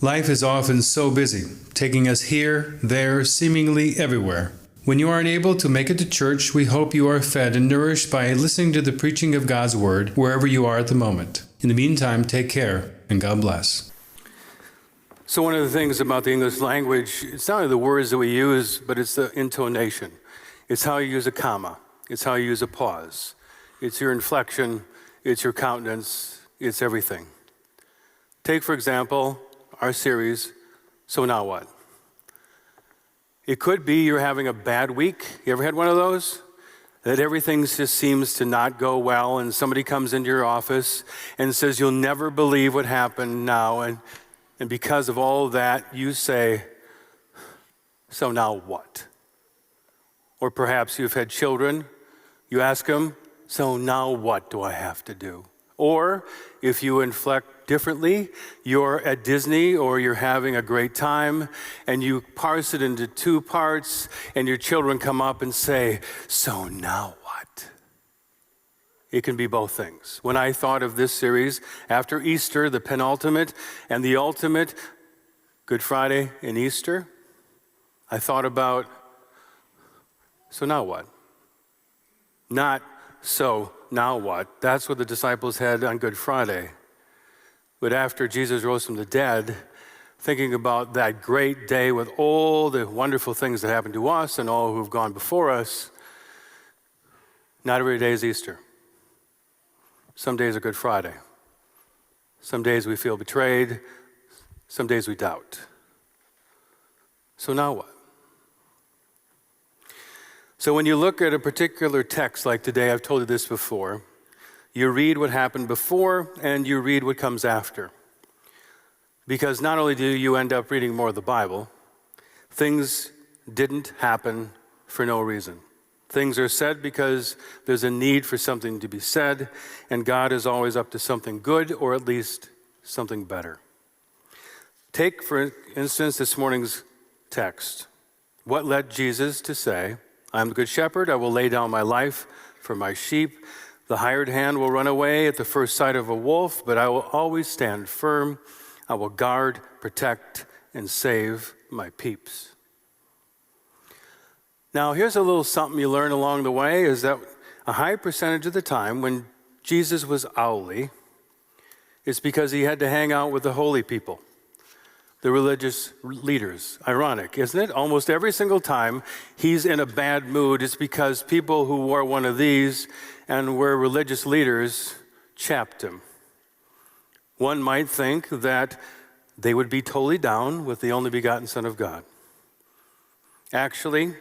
Life is often so busy, taking us here, there, seemingly everywhere. When you aren't able to make it to church, we hope you are fed and nourished by listening to the preaching of God's Word wherever you are at the moment. In the meantime, take care, and God bless. So one of the things about the English language, it's not only the words that we use, but it's the intonation. It's how you use a comma. It's how you use a pause. It's your inflection. It's your countenance. It's everything. Take, for example, our series, So Now What? It could be you're having a bad week. You ever had one of those? That everything just seems to not go well, and somebody comes into your office and says, you'll never believe what happened now, and because of all that, you say, so now what? Or perhaps you've had children, you ask them, so now what do I have to do? Or if you inflect differently, you're at Disney or you're having a great time and you parse it into two parts and your children come up and say, so now what? It can be both things. When I thought of this series, after Easter, the penultimate and the ultimate, Good Friday and Easter, I thought about, so now what? Not so now what? That's what the disciples had on Good Friday. But after Jesus rose from the dead, thinking about that great day with all the wonderful things that happened to us and all who've gone before us, not every day is Easter. Some days are Good Friday. Some days we feel betrayed. Some days we doubt. So now what? So when you look at a particular text like today, I've told you this before, you read what happened before and you read what comes after. Because not only do you end up reading more of the Bible, things didn't happen for no reason. Things are said because there's a need for something to be said, and God is always up to something good or at least something better. Take, for instance, this morning's text. What led Jesus to say, I am the good shepherd, I will lay down my life for my sheep. The hired hand will run away at the first sight of a wolf, but I will always stand firm. I will guard, protect, and save my peeps. Now, here's a little something you learn along the way, is that a high percentage of the time when Jesus was owly, it's because he had to hang out with the holy people, the religious leaders. Ironic, isn't it? Almost every single time he's in a bad mood, it's because people who wore one of these and were religious leaders chapped him. One might think that they would be totally down with the only begotten Son of God. Actually,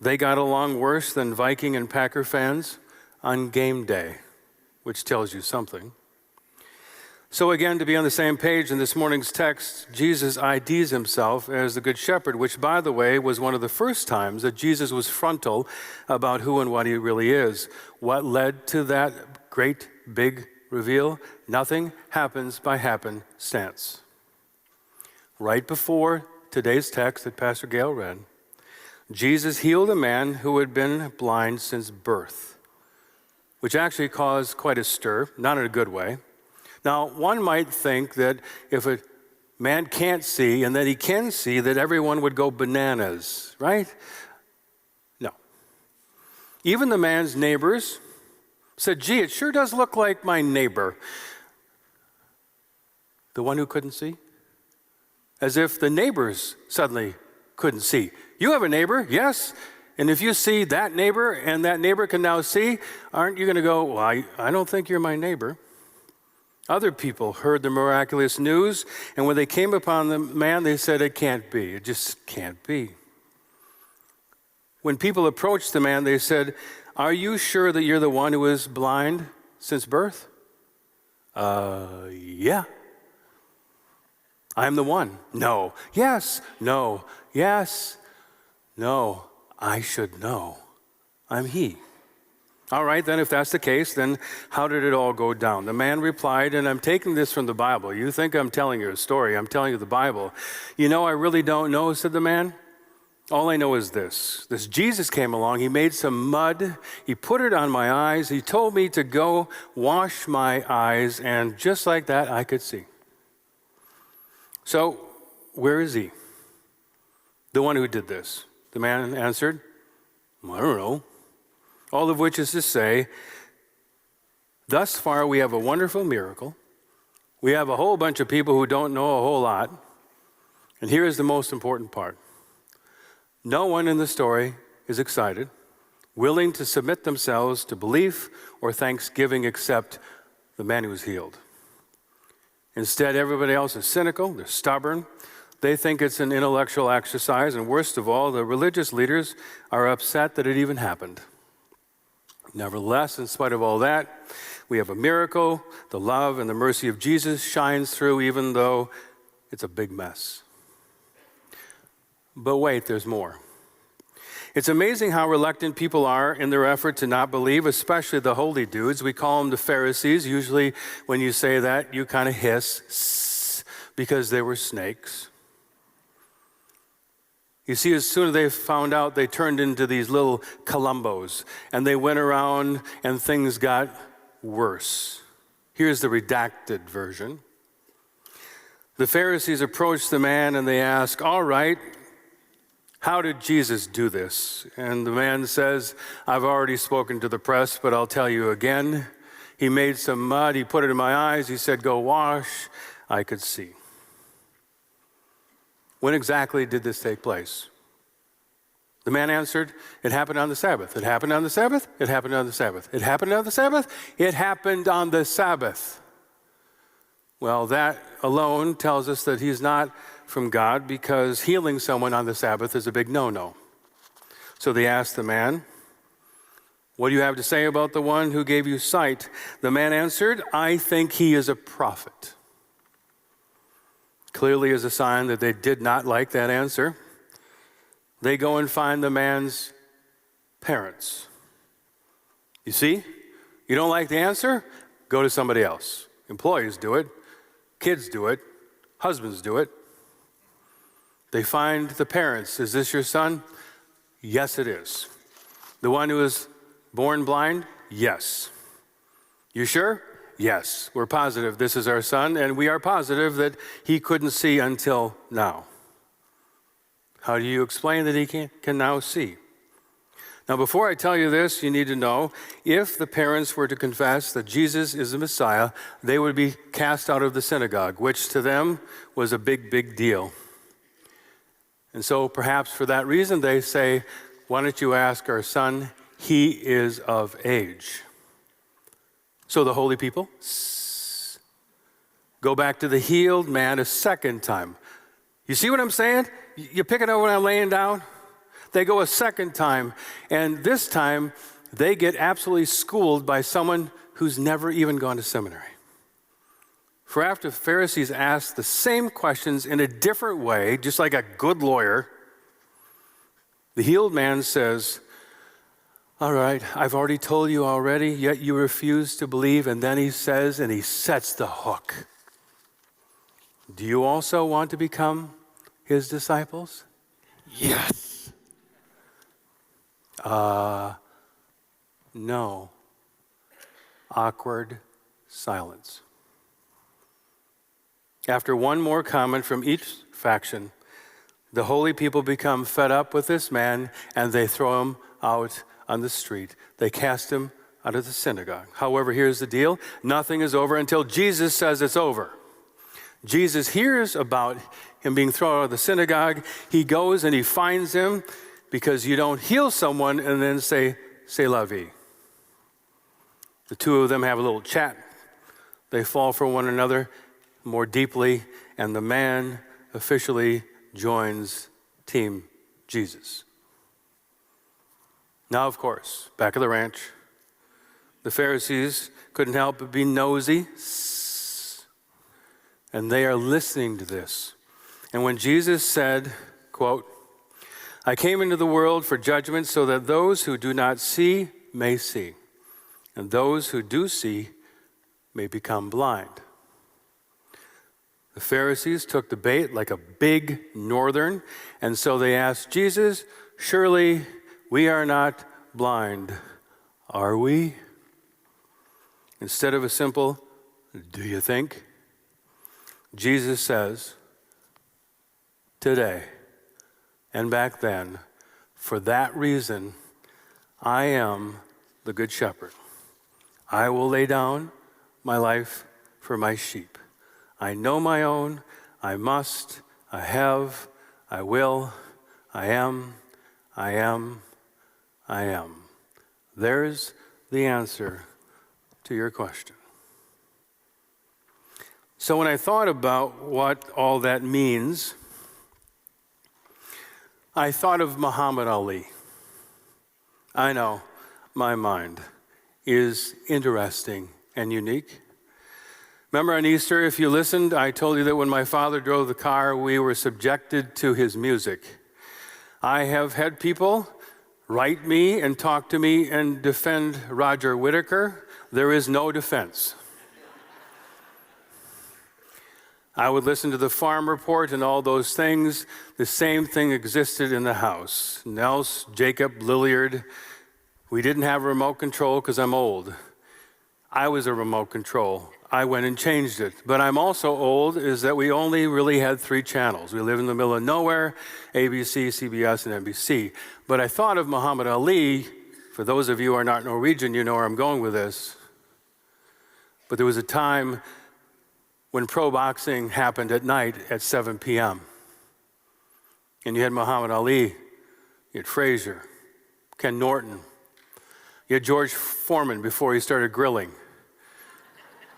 they got along worse than Viking and Packer fans on game day, which tells you something. So again, to be on the same page in this morning's text, Jesus IDs himself as the Good Shepherd, which, by the way, was one of the first times that Jesus was frontal about who and what he really is. What led to that great big reveal? Nothing happens by happenstance. Right before today's text that Pastor Gail read, Jesus healed a man who had been blind since birth, which actually caused quite a stir, not in a good way. Now, one might think that if a man can't see and that he can see, that everyone would go bananas, right? No. Even the man's neighbors said, gee, it sure does look like my neighbor. The one who couldn't see? As if the neighbors suddenly couldn't see. You have a neighbor, yes? And if you see that neighbor and that neighbor can now see, aren't you going to go, well, I don't think you're my neighbor? Other people heard the miraculous news, and when they came upon the man, they said, it can't be. It just can't be. When people approached the man, they said, are you sure that you're the one who is blind since birth? Yeah. I'm the one. No. Yes. No. Yes. No. I should know. I'm he. All right, then if that's the case, then how did it all go down? The man replied, and I'm taking this from the Bible. You think I'm telling you a story. I'm telling you the Bible. You know, I really don't know, said the man. All I know is this. This Jesus came along. He made some mud. He put it on my eyes. He told me to go wash my eyes, and just like that, I could see. So where is he? The one who did this. The man answered, I don't know. All of which is to say, thus far we have a wonderful miracle. We have a whole bunch of people who don't know a whole lot. And here is the most important part. No one in the story is excited, willing to submit themselves to belief or thanksgiving except the man who was healed. Instead, everybody else is cynical, they're stubborn, they think it's an intellectual exercise, and worst of all, the religious leaders are upset that it even happened. Nevertheless, in spite of all that, we have a miracle. The love and the mercy of Jesus shines through even though it's a big mess. But wait, there's more. It's amazing how reluctant people are in their effort to not believe, especially the holy dudes. We call them the Pharisees. Usually when you say that, you kind of hiss, because they were snakes. You see, as soon as they found out, they turned into these little Columbos, and they went around and things got worse. Here's the redacted version. The Pharisees approached the man and they asked, all right, how did Jesus do this? And the man says, I've already spoken to the press, but I'll tell you again. He made some mud, he put it in my eyes, he said, go wash. I could see. When exactly did this take place? The man answered, it happened on the Sabbath. It happened on the Sabbath. It happened on the Sabbath. It happened on the Sabbath. It happened on the Sabbath. Well, that alone tells us that he's not from God, because healing someone on the Sabbath is a big no-no. So they asked the man, what do you have to say about the one who gave you sight? The man answered, I think he is a prophet. Clearly is a sign that they did not like that answer. They go and find the man's parents. You see, you don't like the answer? Go to somebody else. Employees do it. Kids do it. Husbands do it. They find the parents. Is this your son? Yes, it is. The one who was born blind? Yes. You sure? Yes. We're positive this is our son, and we are positive that he couldn't see until now. How do you explain that he can now see? Now, before I tell you this, you need to know, if the parents were to confess that Jesus is the Messiah, they would be cast out of the synagogue, which to them was a big, big deal. And so perhaps for that reason, they say, why don't you ask our son? He is of age. So the holy people go back to the healed man a second time. You see what I'm saying? You pick it up when I'm laying down? They go a second time, and this time they get absolutely schooled by someone who's never even gone to seminary. For after the Pharisees asked the same questions in a different way, just like a good lawyer, the healed man says, all right, I've already told you already, yet you refuse to believe. And then he says, and he sets the hook. Do you also want to become his disciples? Yes. No. Awkward silence. After one more comment from each faction, the holy people become fed up with this man, and they throw him out on the street. They cast him out of the synagogue. However, here's the deal. Nothing is over until Jesus says it's over. Jesus hears about him being thrown out of the synagogue. He goes and he finds him, because you don't heal someone and then say, c'est la vie. The two of them have a little chat. They fall for one another more deeply, and the man officially joins Team Jesus. Now, of course, back at the ranch, the Pharisees couldn't help but be nosy, and they are listening to this. And when Jesus said, quote, I came into the world for judgment so that those who do not see may see, and those who do see may become blind. The Pharisees took the bait like a big northern, and so they asked Jesus, surely we are not blind, are we? Instead of a simple, do you think? Jesus says, today and back then. For that reason, I am the Good Shepherd. I will lay down my life for my sheep. I know my own. I must. I have. I will. I am. I am. I am. There's the answer to your question. So when I thought about what all that means, I thought of Muhammad Ali. I know my mind is interesting and unique. Remember on Easter, if you listened, I told you that when my father drove the car, we were subjected to his music. I have had people write me and talk to me and defend Roger Whittaker. There is no defense. I would listen to the farm report and all those things. The same thing existed in the house. Nels, Jacob, Lilliard. We didn't have a remote control because I'm old. I was a remote control. I went and changed it. But I'm also old is that we only really had 3 channels. We live in the middle of nowhere, ABC, CBS, and NBC. But I thought of Muhammad Ali. For those of you who are not Norwegian, you know where I'm going with this. But there was a time when pro boxing happened at night at 7 p.m. And you had Muhammad Ali, you had Frazier, Ken Norton, you had George Foreman before he started grilling.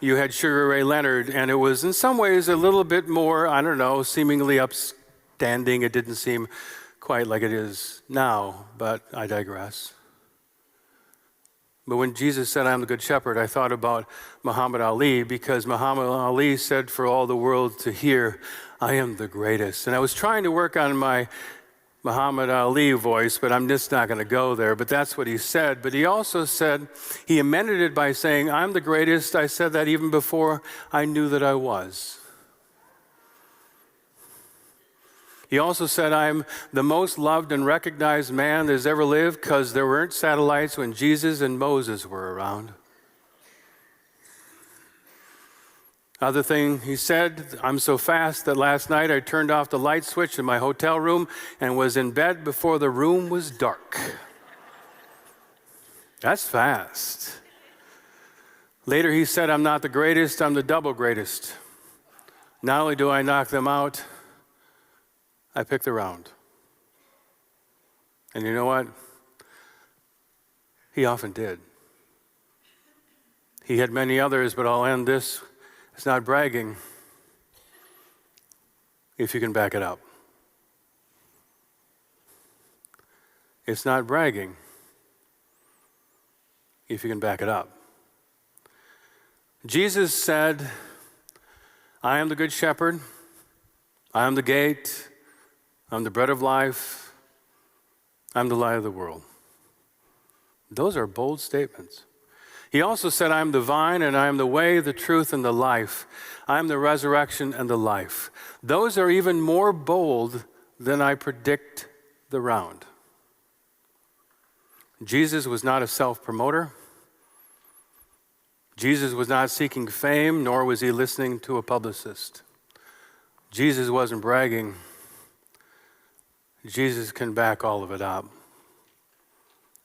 You had Sugar Ray Leonard, and it was in some ways a little bit more, I don't know, seemingly upstanding. It didn't seem quite like it is now, but I digress. But when Jesus said, I am the Good Shepherd, I thought about Muhammad Ali, because Muhammad Ali said for all the world to hear, I am the greatest. And I was trying to work on my Muhammad Ali voice, but I'm just not going to go there. But that's what he said. But he also said, he amended it by saying, I'm the greatest. I said that even before I knew that I was. He also said, I'm the most loved and recognized man that has ever lived because there weren't satellites when Jesus and Moses were around. Other thing he said, I'm so fast that last night I turned off the light switch in my hotel room and was in bed before the room was dark. That's fast. Later he said, I'm not the greatest, I'm the double greatest. Not only do I knock them out, I pick the round. And you know what? He often did. He had many others, but I'll end this. It's not bragging if you can back it up. It's not bragging if you can back it up. Jesus said, I am the Good Shepherd. I am the gate. I'm the bread of life. I'm the light of the world. Those are bold statements. He also said, I am the vine, and I am the way, the truth, and the life. I am the resurrection and the life. Those are even more bold than I predict the round. Jesus was not a self-promoter. Jesus was not seeking fame, nor was he listening to a publicist. Jesus wasn't bragging. Jesus can back all of it up.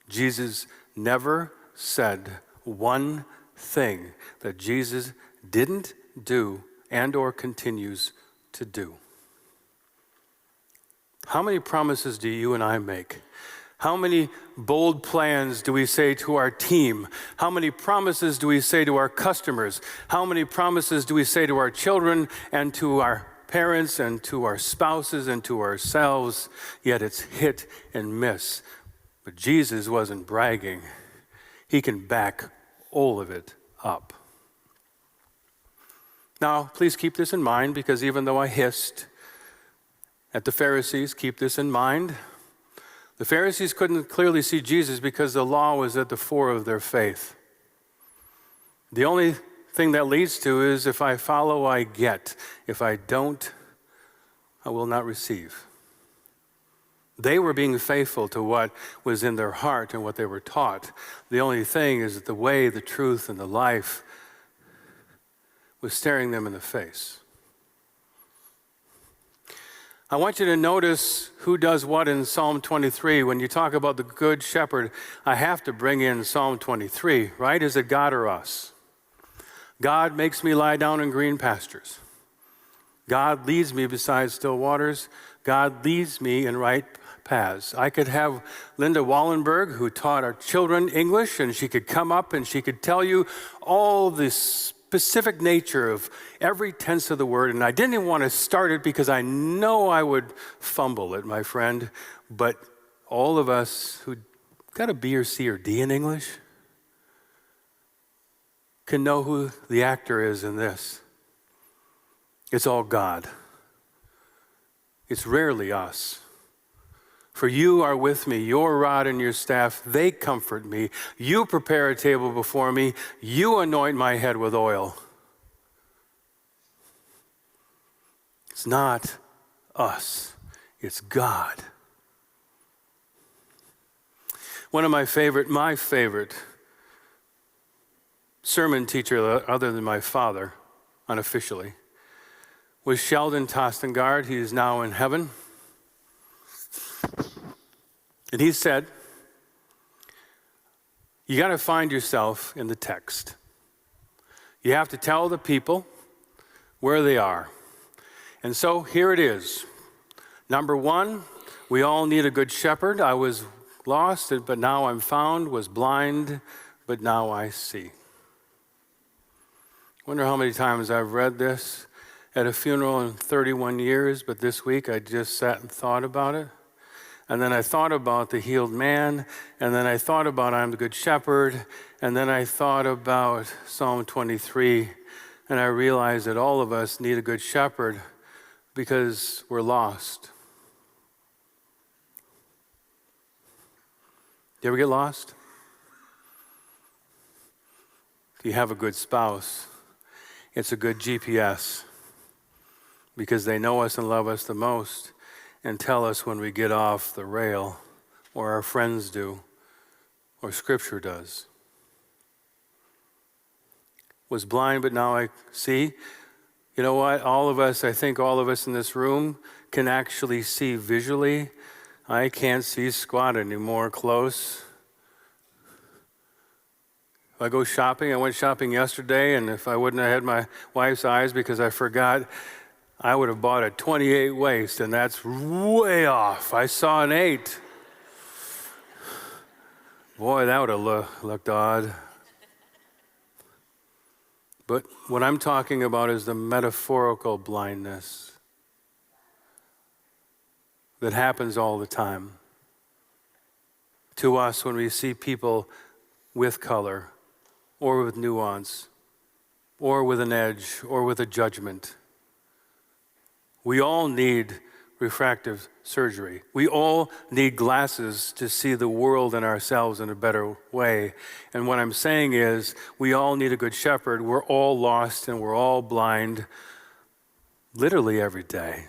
Jesus never said one thing that Jesus didn't do and or continues to do. How many promises do you and I make? How many bold plans do we say to our team? How many promises do we say to our customers? How many promises do we say to our children and to our parents and to our spouses and to ourselves? Yet it's hit and miss. But Jesus wasn't bragging. He can back all of it up. Now, please keep this in mind, because even though I hissed at the Pharisees, keep this in mind. The Pharisees couldn't clearly see Jesus because the law was at the fore of their faith. The only thing that leads to is if I follow, I get. If I don't, I will not receive. They were being faithful to what was in their heart and what they were taught. The only thing is that the way, the truth, and the life was staring them in the face. I want you to notice who does what in Psalm 23. When you talk about the good shepherd, I have to bring in Psalm 23, right? Is it God or us? God makes me lie down in green pastures. God leads me beside still waters. God leads me in right paths. I could have Linda Wallenberg, who taught our children English, and she could come up and she could tell you all the specific nature of every tense of the word. And I didn't even want to start it because I know I would fumble it, my friend. But all of us who got a B or C or D in English can know who the actor is in this. It's all God. It's rarely us. For you are with me, your rod and your staff, they comfort me. You prepare a table before me. You anoint my head with oil. It's not us. It's God. One of my favorite sermon teacher, other than my father, unofficially, was Sheldon Tostengard. He is now in heaven. And he said, you got to find yourself in the text. You have to tell the people where they are. And so here it is. Number one, we all need a good shepherd. I was lost, but now I'm found, was blind, but now I see. Wonder how many times I've read this at a funeral in 31 years, but this week I just sat and thought about it. And then I thought about the healed man, and then I thought about I'm the good shepherd, and then I thought about Psalm 23, and I realized that all of us need a good shepherd because we're lost. You ever get lost? If you have a good spouse, it's a good GPS because they know us and love us the most and tell us when we get off the rail, or our friends do, or Scripture does. Was blind, but now I see. You know what? I think all of us in this room can actually see visually. I can't see squat anymore close. If I go shopping, I went shopping yesterday, and if I wouldn't have had my wife's eyes because I forgot, I would have bought a 28 waist, and that's way off. I saw an 8. Boy, that would have looked odd. But what I'm talking about is the metaphorical blindness that happens all the time to us when we see people with color or with nuance or with an edge or with a judgment. We all need refractive surgery. We all need glasses to see the world and ourselves in a better way. And what I'm saying is, we all need a good shepherd. We're all lost and we're all blind, literally every day.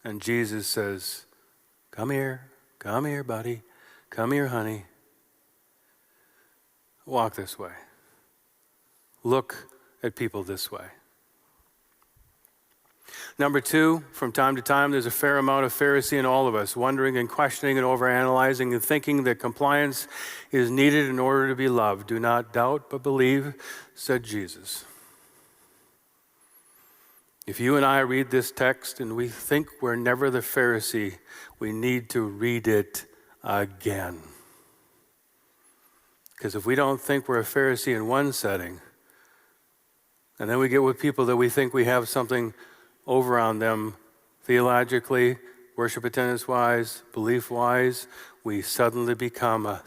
And Jesus says, come here, buddy. Come here, honey. Walk this way. Look at people this way. Number 2, from time to time, there's a fair amount of Pharisee in all of us, wondering and questioning and overanalyzing and thinking that compliance is needed in order to be loved. Do not doubt, but believe, said Jesus. If you and I read this text and we think we're never the Pharisee, we need to read it again. Because if we don't think we're a Pharisee in one setting, and then we get with people that we think we have something over on them theologically, worship attendance-wise, belief-wise, we suddenly become a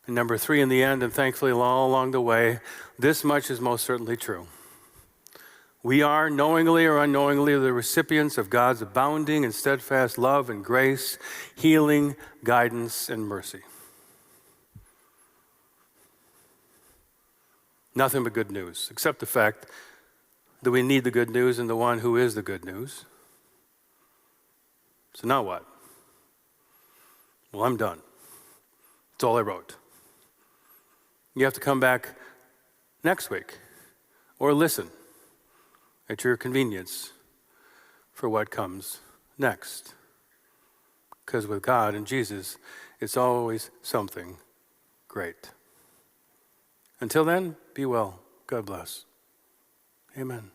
And number 3, in the end, and thankfully all along the way, this much is most certainly true. We are, knowingly or unknowingly, the recipients of God's abounding and steadfast love and grace, healing, guidance, and mercy. Nothing but good news, except the fact that we need the good news in the one who is the good news. So now what? Well, I'm done. That's all I wrote. You have to come back next week or listen. at your convenience for what comes next. Because with God and Jesus, it's always something great. Until then, be well. God bless. Amen.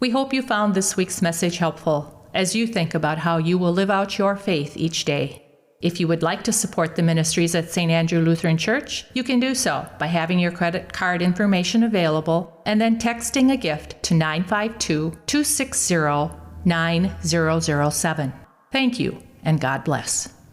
We hope you found this week's message helpful as you think about how you will live out your faith each day. If you would like to support the ministries at St. Andrew Lutheran Church, you can do so by having your credit card information available and then texting a gift to 952-260-9007. Thank you, and God bless.